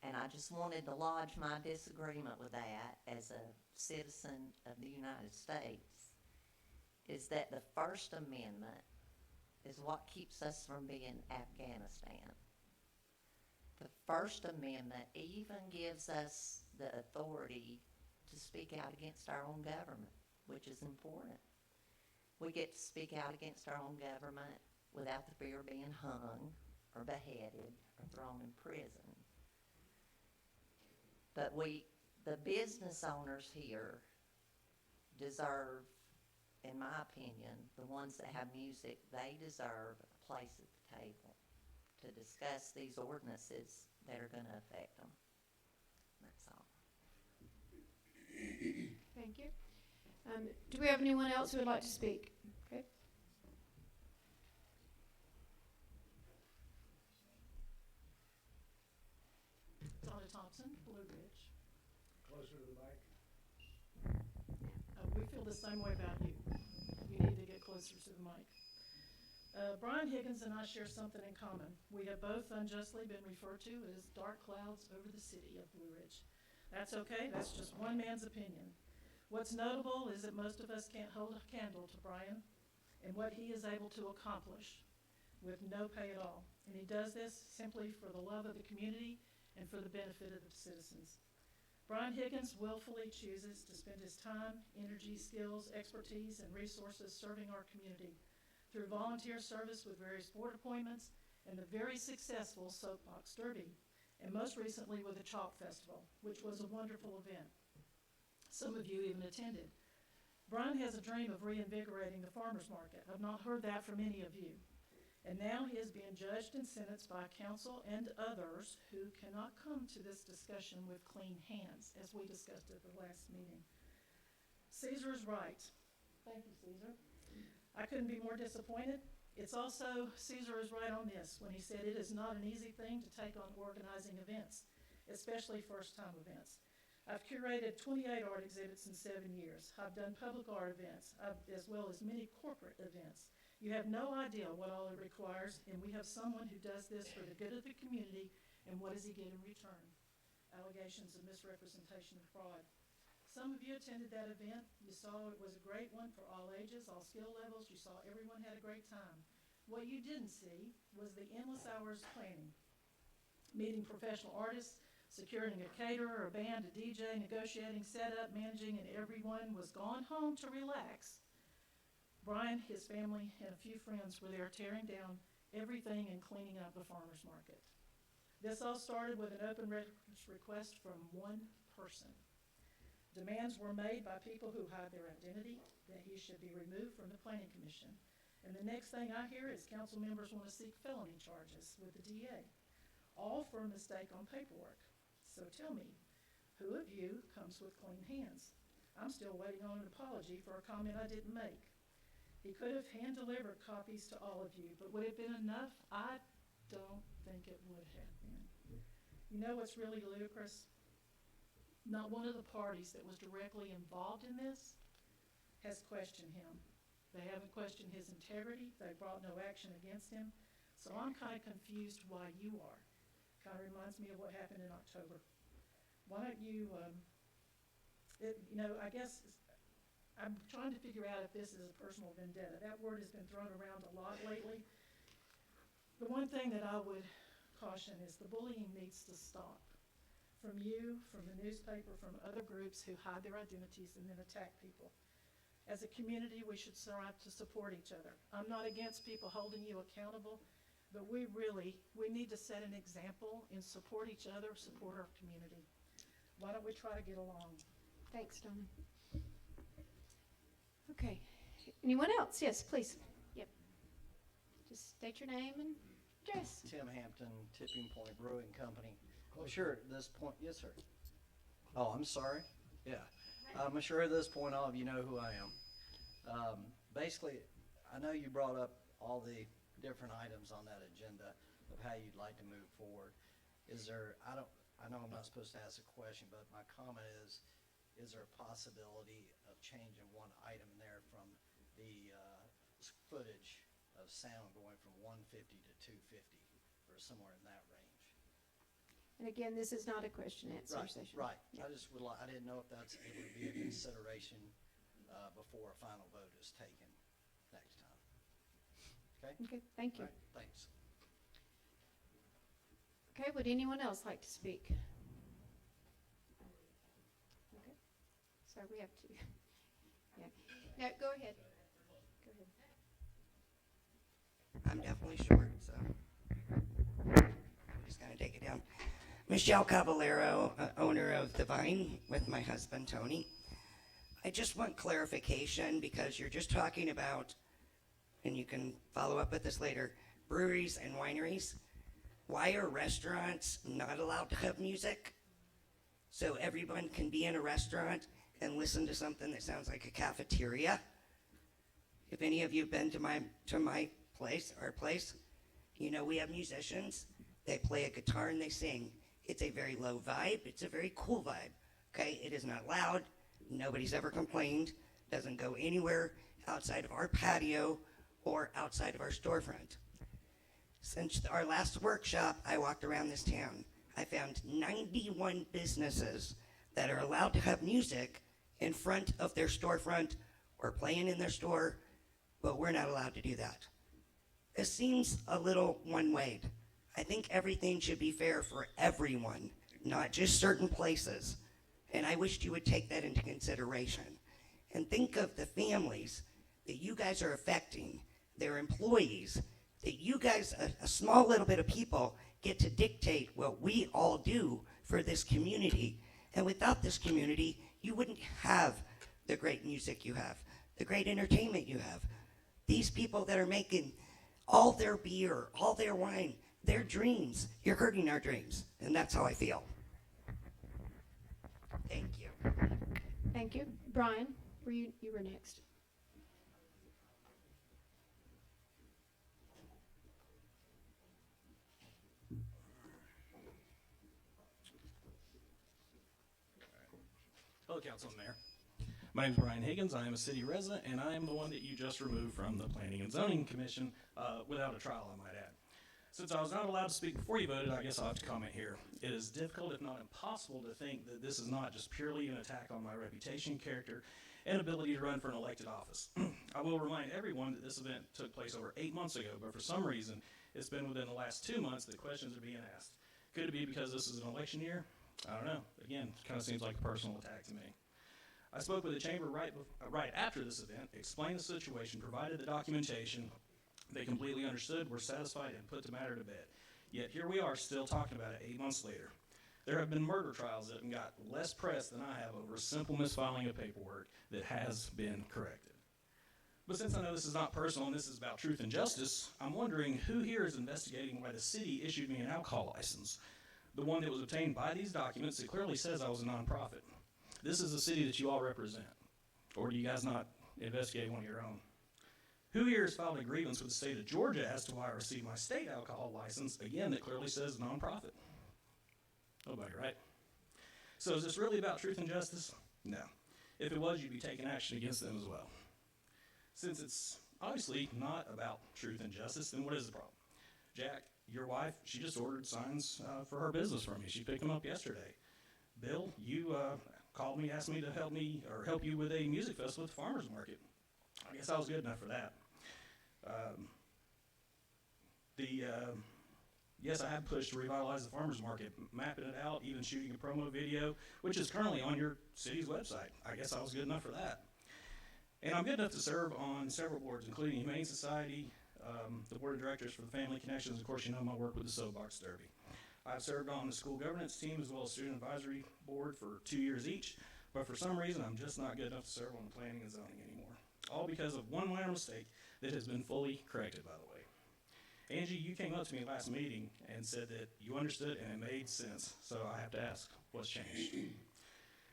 And I just wanted to lodge my disagreement with that as a citizen of the United States, is that the First Amendment is what keeps us from being Afghanistan. The First Amendment even gives us the authority to speak out against our own government, which is important. We get to speak out against our own government without the fear of being hung or beheaded or thrown in prison. But the business owners here deserve, in my opinion, the ones that have music, they deserve a place at the table to discuss these ordinances that are going to affect them. That's all. Thank you. Do we have anyone else who would like to speak? Okay. Donna Thompson, Blue Ridge. Closer to the mic. We feel the same way about you. You need to get closer to the mic. Brian Higgins and I share something in common. We have both unjustly been referred to as dark clouds over the city of Blue Ridge. That's okay, that's just one man's opinion. What's notable is that most of us can't hold a candle to Brian and what he is able to accomplish with no pay at all. And he does this simply for the love of the community and for the benefit of the citizens. Brian Higgins willfully chooses to spend his time, energy, skills, expertise, and resources serving our community through volunteer service with various board appointments and the very successful Soapbox Derby, and most recently with the Chalk Festival, which was a wonderful event. Some of you even attended. Brian has a dream of reinvigorating the farmers market. I've not heard that from any of you. And now he is being judged and sentenced by council and others who cannot come to this discussion with clean hands, as we discussed at the last meeting. Caesar is right. Thank you, Caesar. I couldn't be more disappointed. It's also, Caesar is right on this when he said it is not an easy thing to take on organizing events, especially first-time events. I've curated 28 art exhibits in 7 years. I've done public art events, as well as many corporate events. You have no idea what all it requires, and we have someone who does this for the good of the community, and what does he get in return? Allegations of misrepresentation and fraud. Some of you attended that event. You saw it was a great one for all ages, all skill levels. You saw everyone had a great time. What you didn't see was the endless hours of planning, meeting professional artists, securing a caterer, a band, a DJ, negotiating, setup, managing, and everyone was gone home to relax. Brian, his family, and a few friends were there tearing down everything and cleaning up the farmer's market. This all started with an open request from one person. Demands were made by people who hide their identity, that he should be removed from the planning commission. And the next thing I hear is council members want to seek felony charges with the DA, all for a mistake on paperwork. So tell me, who of you comes with clean hands? I'm still waiting on an apology for a comment I didn't make. He could have hand-delivered copies to all of you, but would it have been enough? I don't think it would have been. You know what's really ludicrous? Not one of the parties that was directly involved in this has questioned him. They haven't questioned his integrity. They brought no action against him. So I'm kind of confused why you are. Kind of reminds me of what happened in October. Why don't you, I guess I'm trying to figure out if this is a personal vendetta. That word has been thrown around a lot lately. The one thing that I would caution is the bullying needs to stop. From you, from the newspaper, from other groups who hide their identities and then attack people. As a community, we should strive to support each other. I'm not against people holding you accountable, but we need to set an example and support each other, support our community. Why don't we try to get along? Thanks, Donna. Okay. Anyone else? Yes, please. Yep. Just state your name and address. Tim Hampton, Tipping Point Brewing Company. I'm sure at this point, yes, sir. Oh, I'm sorry. Yeah. I'm sure at this point all of you know who I am. Basically, I know you brought up all the different items on that agenda of how you'd like to move forward. Is there, I know I'm not supposed to ask a question, but my comment is there a possibility of changing one item there from the footage of sound going from 150 to 250 or somewhere in that range? And again, this is not a question answer session. Right. Yep. I didn't know if it would be a consideration before a final vote is taken next time. Okay? Okay, thank you. All right, thanks. Okay, would anyone else like to speak? Okay. Sorry, we have two. Yeah. No, go ahead. Go ahead. I'm definitely short, so I'm just gonna take it down. Michelle Caballero, owner of The Vine, with my husband Tony. I just want clarification because you're just talking about, and you can follow up with this later, breweries and wineries. Why are restaurants not allowed to have music? So everyone can be in a restaurant and listen to something that sounds like a cafeteria? If any of you have been to my place, our place, you know we have musicians. They play a guitar and they sing. It's a very low vibe. It's a very cool vibe. Okay, it is not loud. Nobody's ever complained. Doesn't go anywhere outside of our patio or outside of our storefront. Since our last workshop, I walked around this town. I found 91 businesses that are allowed to have music in front of their storefront or playing in their store, but we're not allowed to do that. It seems a little one-way. I think everything should be fair for everyone, not just certain places. And I wished you would take that into consideration. And think of the families that you guys are affecting, their employees, that you guys, a small little bit of people, get to dictate what we all do for this community. And without this community, you wouldn't have the great music you have, the great entertainment you have. These people that are making all their beer, all their wine, their dreams, you're hurting our dreams, and that's how I feel. Thank you. Thank you. Brian, you were next. Council and Mayor. My name is Brian Higgins. I am a city resident, and I am the one that you just removed from the Planning and Zoning Commission without a trial, I might add. Since I was not allowed to speak before you voted, I guess I'll have to comment here. It is difficult, if not impossible, to think that this is not just purely an attack on my reputation, character, and ability to run for an elected office. I will remind everyone that this event took place over 8 months ago, but for some reason, it's been within the last 2 months that questions are being asked. Could it be because this is an election year? I don't know. Again, it kind of seems like a personal attack to me. I spoke with the chamber right after this event, explained the situation, provided the documentation. They completely understood, were satisfied, and put the matter to bed. Yet here we are still talking about it 8 months later. There have been murder trials that have got less press than I have over a simple misfiling of paperwork that has been corrected. But since I know this is not personal and this is about truth and justice, I'm wondering who here is investigating why the city issued me an alcohol license, the one that was obtained by these documents that clearly says I was a nonprofit. This is the city that you all represent. Or do you guys not investigate one of your own? Who here has filed a grievance with the state of Georgia as to why I received my state alcohol license, again, that clearly says nonprofit? Nobody, right? So is this really about truth and justice? No. If it was, you'd be taking action against them as well. Since it's obviously not about truth and justice, then what is the problem? Jack, your wife, she just ordered signs for her business from me. She picked them up yesterday. Bill, you called me, asked me to help you with a music festival at the farmer's market. I guess I was good enough for that. Yes, I have pushed to revitalize the farmer's market, mapping it out, even shooting a promo video, which is currently on your city's website. I guess I was good enough for that. And I'm good enough to serve on several boards, including Humane Society, the Board of Directors for the Family Connections. Of course, you know my work with the Soapbox Derby. I've served on the school governance team as well as student advisory board for 2 years each, but for some reason, I'm just not good enough to serve on the planning and zoning anymore. All because of one minor mistake that has been fully corrected, by the way. Angie, you came up to me last meeting and said that you understood and it made sense, so I have to ask, what's changed?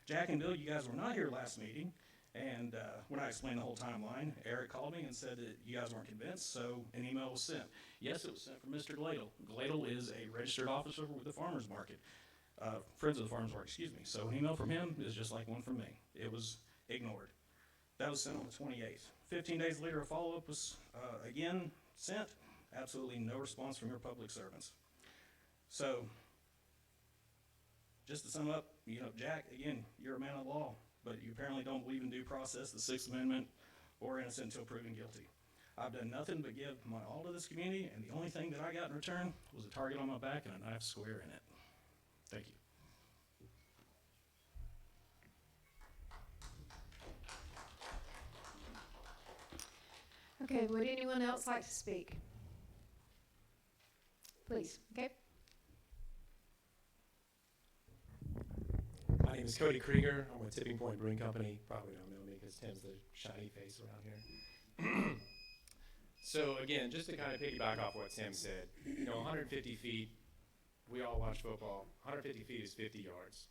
Jack and Bill, you guys were not here last meeting, and when I explained the whole timeline, Eric called me and said that you guys weren't convinced, so an email was sent. Yes, it was sent from Mr. Gladle. Gladle is a registered officer with the farmer's market, Friends of the Farmer's Market, excuse me. So an email from him is just like one from me. It was ignored. That was sent on the 28th. 15 days later, a follow-up was again sent. Absolutely no response from your public servants. So, just to sum up, you know, Jack, again, you're a man of the law, but you apparently don't believe in due process, the Sixth Amendment, or innocent until proven guilty. I've done nothing but give my all to this community, and the only thing that I got in return was a target on my back and a knife square in it. Thank you. Okay, would anyone else like to speak? Please, okay? My name is Cody Krieger. I'm with Tipping Point Brewing Company. Probably don't know me because Tim's the shiny face around here. So again, just to kind of piggyback off what Tim said, you know, 150 feet, we all watch football. 150 feet is 50 yards.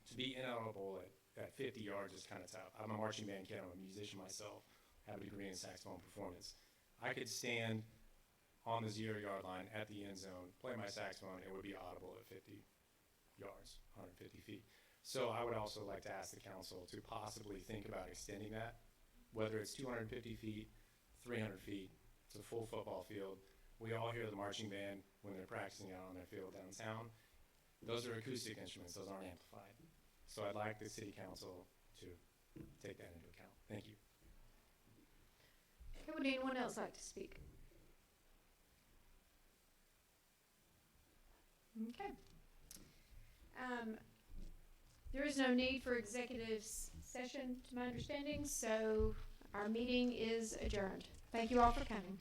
To be inaudible at 50 yards is kind of tough. I'm a marching band kid. I'm a musician myself. I have a degree in saxophone performance. I could stand on the 0-yard line at the end zone, play my saxophone, it would be audible at 50 yards, 150 feet. So I would also like to ask the council to possibly think about extending that, whether it's 250 feet, 300 feet, it's a full football field. We all hear the marching band when they're practicing out on their field downtown. Those are acoustic instruments, those aren't amplified. So I'd like the city council to take that into account. Thank you. Okay, would anyone else like to speak? Okay. There is no need for executive session, to my understanding, so our meeting is adjourned. Thank you all for coming.